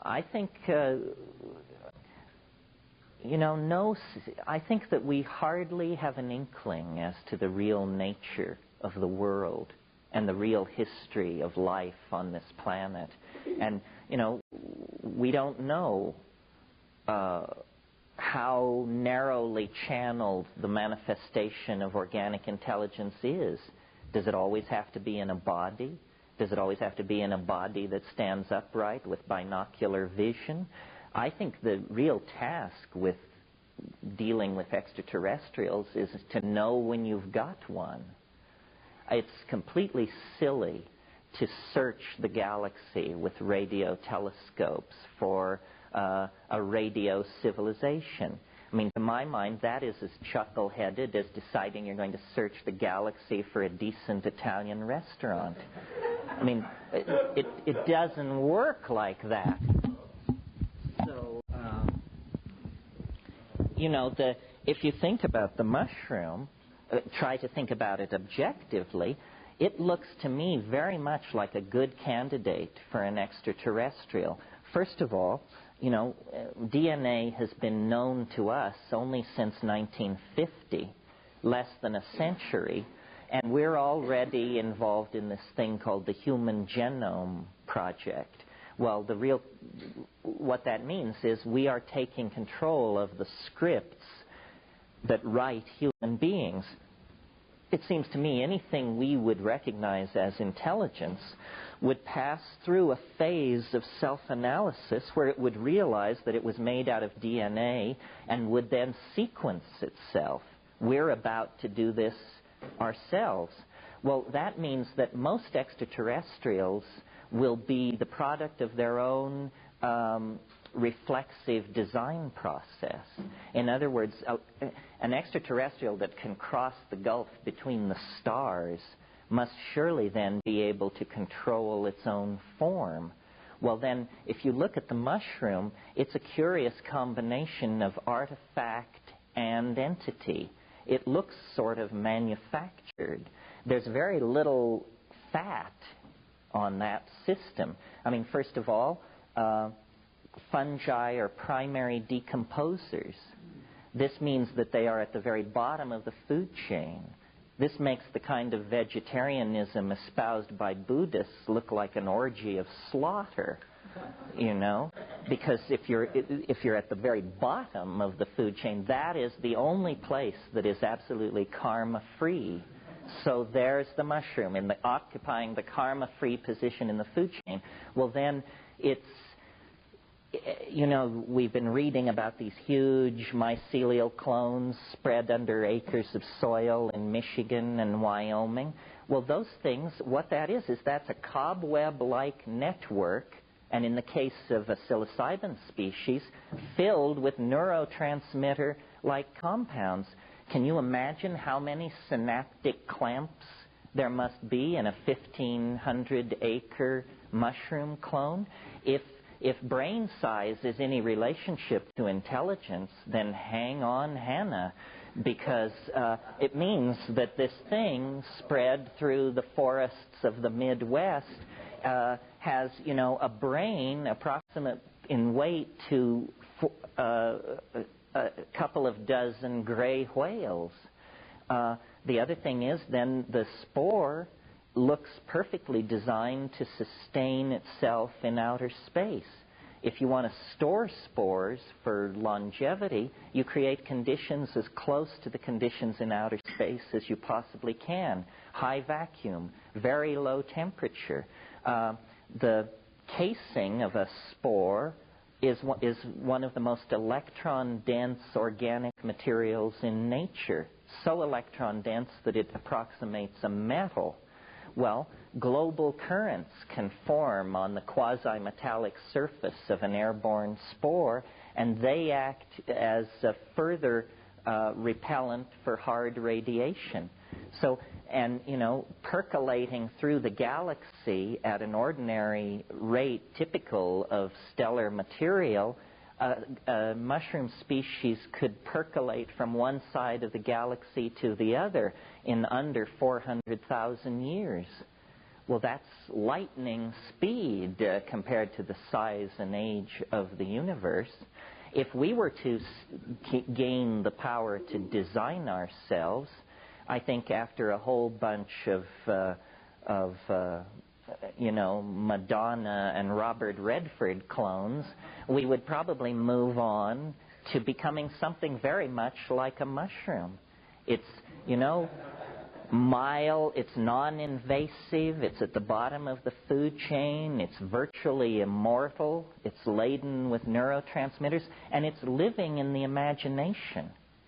I think, I think that we hardly have an inkling as to the real nature of the world and the real history of life on this planet. And, we don't know how narrowly channeled the manifestation of organic intelligence is. Does it always have to be in a body? Does it always have to be in a body that stands upright with binocular vision? I think the real task with dealing with extraterrestrials is to know when you've got one. It's completely silly to search the galaxy with radio telescopes for a radio civilization. I mean, to my mind, that is as chuckle-headed as deciding you're going to search the galaxy for a decent Italian restaurant. I mean, it doesn't work like that. So, if you think about the mushroom, try to think about it objectively, it looks to me very much like a good candidate for an extraterrestrial. First of all, DNA has been known to us only since 1950, less than a century, and we're already involved in this thing called the Human Genome Project. Well, what that means is we are taking control of the scripts that write human beings. It seems to me anything we would recognize as intelligence would pass through a phase of self-analysis where it would realize that it was made out of DNA and would then sequence itself. We're about to do this ourselves. Well, that means that most extraterrestrials will be the product of their own reflexive design process. In other words, an extraterrestrial that can cross the gulf between the stars must surely then be able to control its own form. Well then, if you look at the mushroom, it's a curious combination of artifact and entity. It looks sort of manufactured. There's very little fat on that system. I mean, first of all, fungi are primary decomposers. This means that they are at the very bottom of the food chain. This makes the kind of vegetarianism espoused by Buddhists look like an orgy of slaughter, because if you're at the very bottom of the food chain, that is the only place that is absolutely karma-free. So there's the mushroom occupying the karma-free position in the food chain. Well, then it's, we've been reading about these huge mycelial clones spread under acres of soil in Michigan and Wyoming. Well, those things, what that is that's a cobweb-like network, and in the case of a psilocybin species, filled with neurotransmitter-like compounds. Can you imagine how many synaptic clamps there must be in a 1,500-acre mushroom clone? If brain size is any relationship to intelligence, then hang on, Hannah, because it means that this thing spread through the forests of the Midwest has, a brain approximate in weight to a couple of dozen gray whales. The other thing is then the spore looks perfectly designed to sustain itself in outer space. If you want to store spores for longevity, you create conditions as close to the conditions in outer space as you possibly can. High vacuum, very low temperature. The casing of a spore is one of the most electron-dense organic materials in nature, so electron-dense that it approximates a metal. Well, global currents can form on the quasi-metallic surface of an airborne spore, and they act as a further repellent for hard radiation. So, and percolating through the galaxy at an ordinary rate typical of stellar material, a mushroom species could percolate from one side of the galaxy to the other in under 400,000 years. Well, that's lightning speed compared to the size and age of the universe. If we were to gain the power to design ourselves, I think after a whole bunch of Madonna and Robert Redford clones, we would probably move on to becoming something very much like a mushroom. It's, mild, it's non-invasive, it's at the bottom of the food chain, it's virtually immortal, it's laden with neurotransmitters, and it's living in the imagination.